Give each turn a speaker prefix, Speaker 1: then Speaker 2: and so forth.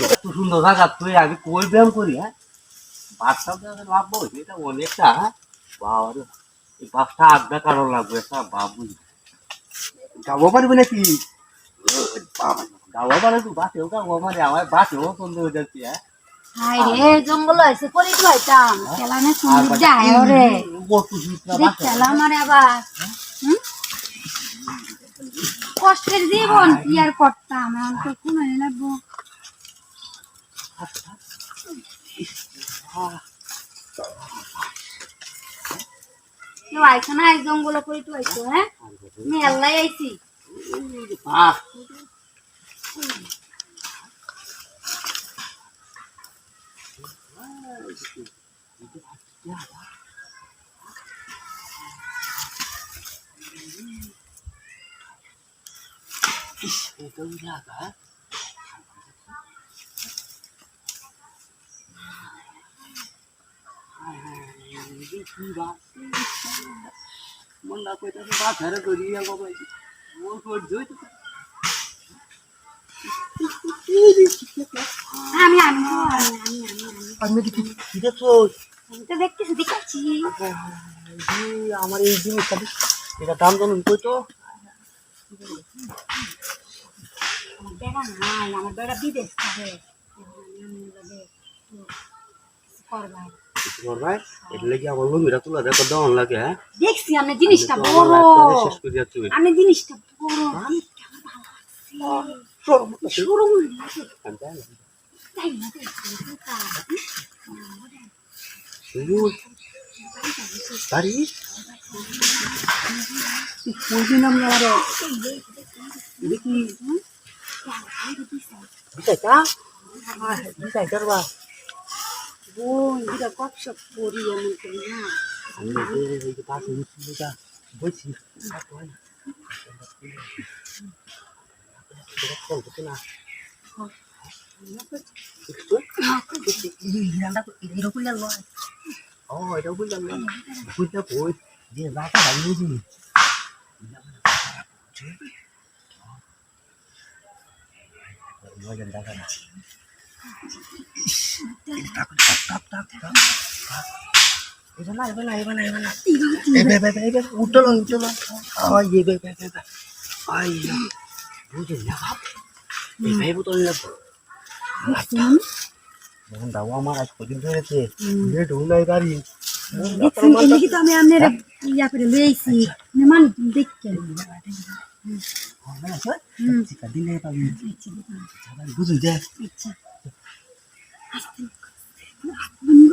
Speaker 1: এত সুন্দর জায়গা তুই আমি কই ব্যায়াম করি হ্যাঁ বাসটা লাভ হয়েছে এটা অনেকটা বাবা রে এই বাসটা আড্ডা কারণ লাগবে একটা বাবু যাবো পারবি নাকি যাবো পারে তুই বাসেও যাবো মানে আমার বাসেও সুন্দর হয়ে যাচ্ছি হ্যাঁ
Speaker 2: হাই রে জঙ্গল হইছে করি তো আইতাম খেলানে সুন্দর যায় ওরে খেলা মারে আবার কষ্টের জীবন কি আর করতাম এখন তো কোন লাগবো কেউ আইছো না এক জঙ্গল করি তো আইছো হ্যাঁ মেলাই আইছি
Speaker 1: মন্ডা কইতা বাস হারে করি বাবা ও কই জই
Speaker 2: আমি আমি
Speaker 1: আমি কি দেখছো
Speaker 2: তো দেখতেছি দেখাচ্ছি
Speaker 1: আমার এই জিনিসটা এটা দাম জানুন কই তো
Speaker 2: বেড়া নাই আমার বেড়া বিদেশ থাকে করবা
Speaker 1: করবাই এটা লাগি আমার লুঙ্গিটা তুলা দেখো দাম লাগে হ্যাঁ
Speaker 2: দেখছি আমি জিনিসটা বড়
Speaker 1: শেষ করে যাচ্ছি
Speaker 2: আমি জিনিসটা বড় শুরু তাই না
Speaker 1: বাড়ি কোনদিন আমরা আরো দেখি বিষয়টা বিষয় করবা
Speaker 2: ও এটা গপসপ করি এমন করি না
Speaker 1: আমি পাশে বলছি না ও এটা বুঝলাম না বুঝতে কই যে রাখা ভাঙিয়েছি মজার দেখা না এটা না এবার না এবার না এবার না এবার উঠলো উঠলো আই এবার আই বুঝে না এই ভাই বোতল না মন দাও আমার আজ পর্যন্ত হয়েছে লেট হলাই গাড়ি
Speaker 2: দেখি তো আমি আপনার ইয়া করে লইছি মান দেখেন
Speaker 1: দিলে পাবি বুঝুন যে
Speaker 2: আচ্ছা